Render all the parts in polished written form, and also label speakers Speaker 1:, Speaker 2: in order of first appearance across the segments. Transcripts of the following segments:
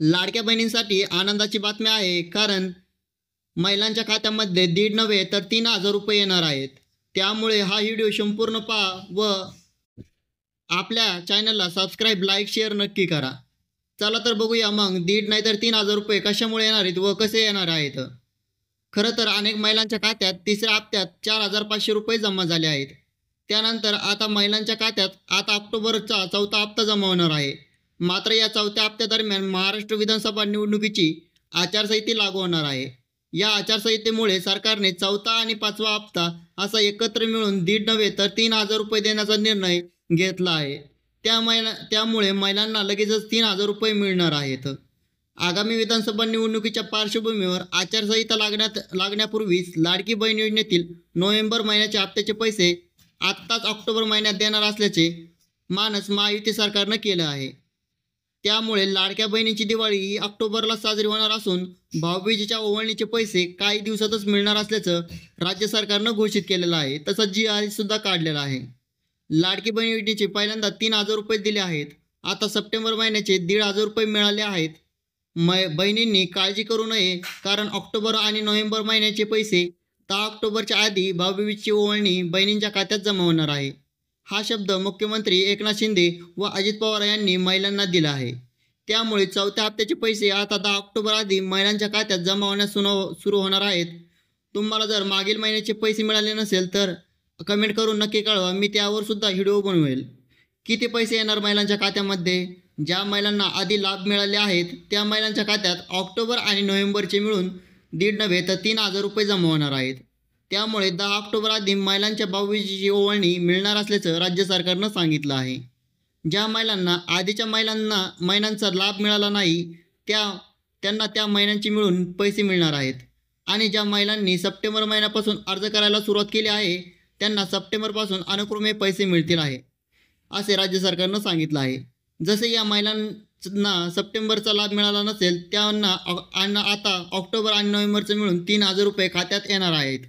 Speaker 1: लाडक्या बहिणींसाठी आनंदाची बातमी आहे, कारण महिलांच्या खात्यामध्ये दीड नव्हे तर 3,000 रुपये येणार आहेत. त्यामुळे हा व्हिडिओ संपूर्ण पहा व आपल्या चॅनलला सबस्क्राईब, लाईक, शेअर नक्की करा. चला तर बघूया मग दीड नाही तर 3,000 रुपये कशामुळे येणार आहेत व कसे येणार आहेत. खरं तर अनेक महिलांच्या खात्यात तिसऱ्या हप्त्यात 4,500 रुपये जमा झाले आहेत. त्यानंतर आता महिलांच्या खात्यात आता ऑक्टोबरचा चौथा हप्ता जमा होणार आहे. मात्र या चौथ्या हप्त्यादरम्यान महाराष्ट्र विधानसभा निवडणुकीची आचारसंहिता लागू होणार आहे. या आचारसंहितेमुळे सरकारने चौथा आणि पाचवा हप्ता असा एकत्र मिळून दीड नव्हे तर 3,000 रुपये देण्याचा निर्णय घेतला आहे. त्यामुळे महिलांना लगेचच 3,000 रुपये मिळणार आहेत. आगामी विधानसभा निवडणुकीच्या पार्श्वभूमीवर आचारसंहिता लागण्यापूर्वीच लाडकी बहीण योजनेतील नोव्हेंबर महिन्याच्या हप्त्याचे पैसे आत्ताच ऑक्टोबर महिन्यात देणार असल्याचे मानस महायुती सरकारनं केलं आहे. त्यामुळे लाडक्या बहिणींची दिवाळी ही ऑक्टोबरला साजरी होणार असून भाऊबीजेच्या ओवाळणीचे पैसे काही दिवसातच मिळणार असल्याचं राज्य सरकारनं घोषित केलेलं आहे. तसंच जी.आर.सुद्धा काढलेला आहे. लाडकी बहीण योजनेचे पहिल्यांदा 3,000 रुपये दिले आहेत. आता सप्टेंबर महिन्याचे 1,500 रुपये मिळाले आहेत. बहिणींनी काळजी करू नये, कारण ऑक्टोबर आणि नोव्हेंबर महिन्याचे पैसे 10 ऑक्टोबरच्या आधी भाऊबीजेची ओवाळणी बहिणींच्या खात्यात जमा होणार आहे. हा शब्द मुख्यमंत्री एकनाथ शिंदे व अजित पवार यांनी महिलांना दिला आहे. त्यामुळे चौथ्या हप्त्याचे पैसे आता 10 ऑक्टोबर आधी महिलांच्या खात्यात जमा होण्यास सुरू होणार आहेत. तुम्हाला जर मागील महिन्याचे पैसे मिळाले नसेल तर कमेंट करून नक्की कळवा. मी त्यावर सुद्धा व्हिडिओ बनवेल. किती पैसे येणार महिलांच्या खात्यामध्ये? ज्या महिलांना आधी लाभ मिळाले आहेत त्या महिलांच्या खात्यात ऑक्टोबर आणि नोव्हेंबरचे मिळून दीड नव्हे तर 3,000 रुपये जमा होणार आहेत. त्यामुळे 10 ऑक्टोबर आधी महिलांच्या भाऊबीजेची ओवाळणी मिळणार असल्याचं राज्य सरकारनं सांगितलं आहे. ज्या महिलांना आधीच्या महिन्यांचा लाभ मिळाला नाही त्यांना त्या महिन्यांचे मिळून पैसे मिळणार आहेत. आणि ज्या महिलांनी सप्टेंबर महिन्यापासून अर्ज करायला सुरुवात केली आहे त्यांना सप्टेंबरपासून अनुक्रमे पैसे मिळतील आहे, असे राज्य सरकारनं सांगितलं आहे. जसे या महिलांना सप्टेंबरचा लाभ मिळाला नसेल त्यांना आता ऑक्टोबर आणि नोव्हेंबरचं मिळून 3,000 रुपये खात्यात येणार आहेत.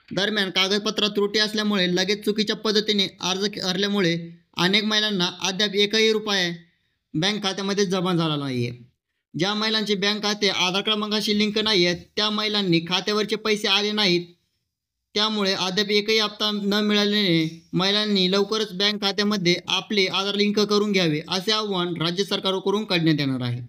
Speaker 1: दरम्यान कागदपत्रात त्रुटी असल्यामुळे लगेच चुकीच्या पद्धतीने अर्ज भरल्यामुळे अनेक महिलांना अद्याप एकही रुपया बँक खात्यामध्ये जमा झाला नाही आहे. ज्या महिलांचे बँक खाते आधार क्रमांकाशी लिंक नाही आहेत त्या महिलांनी खात्यावरचे पैसे आले नाहीत. त्यामुळे अद्याप एकही हप्ता न मिळाल्याने महिलांनी लवकरच बँक खात्यामध्ये आपले आधार लिंक करून घ्यावे, असे आवाहन राज्य सरकारकडून करण्यात येणार आहे.